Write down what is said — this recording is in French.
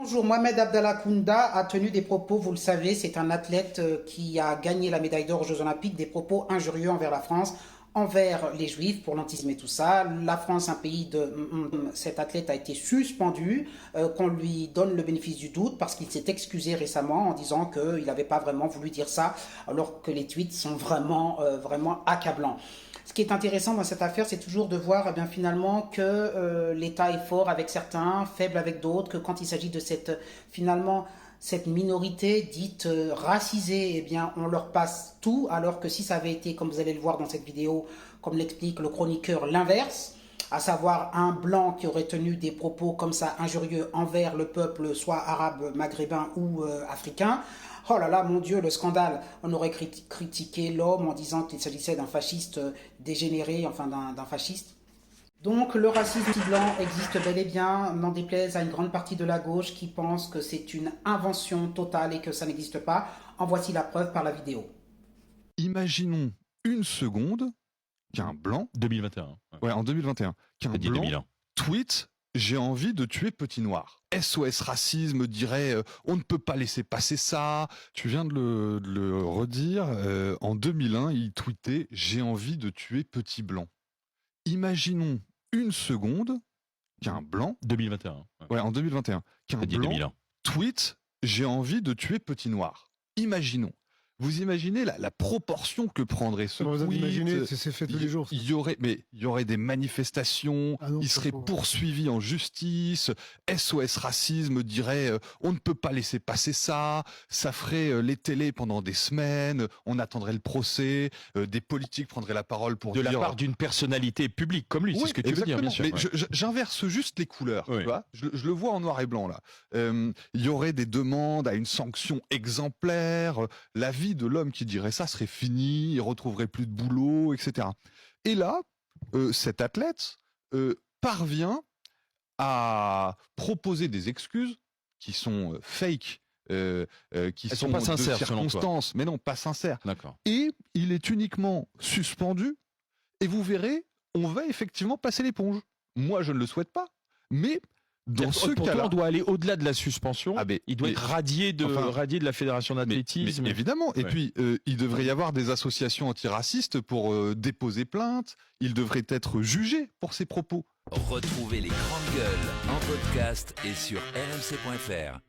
Bonjour, Mohamed Abdallah Kounda a tenu des propos, vous le savez, c'est un athlète qui a gagné la médaille d'or aux Jeux Olympiques, des propos injurieux envers la France, envers les Juifs, pour l'antisémitisme et tout ça. La France, un pays de... Cet athlète a été suspendu, qu'on lui donne le bénéfice du doute parce qu'il s'est excusé récemment en disant qu'il n'avait pas vraiment voulu dire ça, alors que les tweets sont vraiment accablants. Ce qui est intéressant dans cette affaire, c'est toujours de voir eh bien, finalement que l'État est fort avec certains, faible avec d'autres, que quand il s'agit de cette minorité dite racisée, eh bien, on leur passe tout, alors que si ça avait été, comme vous allez le voir dans cette vidéo, comme l'explique le chroniqueur, l'inverse, à savoir un blanc qui aurait tenu des propos comme ça injurieux envers le peuple, soit arabe, maghrébin ou africain. Oh là là, mon Dieu, le scandale. On aurait critiqué l'homme en disant qu'il s'agissait d'un fasciste dégénéré, enfin d'un fasciste. Donc le racisme blanc existe bel et bien, n'en déplaise à une grande partie de la gauche qui pense que c'est une invention totale et que ça n'existe pas. En voici la preuve par la vidéo. Imaginons une seconde qu'un blanc, 2021. ouais, en 2021, qu'un dit blanc 2001. tweet j'ai envie de tuer Petit Noir. SOS Racisme dirait on ne peut pas laisser passer ça. Tu viens de le redire. En 2001, il tweetait j'ai envie de tuer Petit Blanc. Imaginons une seconde qu'un blanc, 2021. ouais, en 2021, qu'un dit blanc 2001. tweet j'ai envie de tuer Petit Noir. Imaginons. Vous imaginez la proportion que prendrait ce Vous tweet. imaginez, c'est fait tous les jours. Il y aurait des manifestations, Ah non, il ça, serait faut- poursuivi en justice, SOS Racisme dirait on ne peut pas laisser passer ça, ça ferait les télés pendant des semaines, on attendrait le procès, des politiques prendraient la parole pour De dire... la part d'une personnalité publique comme lui, Oui, c'est ce que tu veux dire, bien sûr. mais ouais. j'inverse juste les couleurs, Oui. tu vois. Je le vois en noir et blanc là. Il y aurait des demandes à une sanction exemplaire. La vie de l'homme qui dirait ça serait finie, il retrouverait plus de boulot, etc. Et là, cet athlète parvient à proposer des excuses qui sont fake, qui Elles sont sont pas de sincères, selon toi. circonstances, mais non, pas sincères. D'accord. Et il est uniquement suspendu. Et vous verrez, on va effectivement passer l'éponge. Moi, je ne le souhaite pas. Mais dans ce Pour toi, cas-là... on doit aller au-delà de la suspension. Ah, mais- il doit mais- être radié de la fédération mais d'athlétisme. évidemment. Et Ouais. puis, il devrait y avoir des associations antiracistes pour déposer plainte. Il devrait être jugé pour ses propos. Retrouvez les grandes gueules en podcast et sur rmc.fr.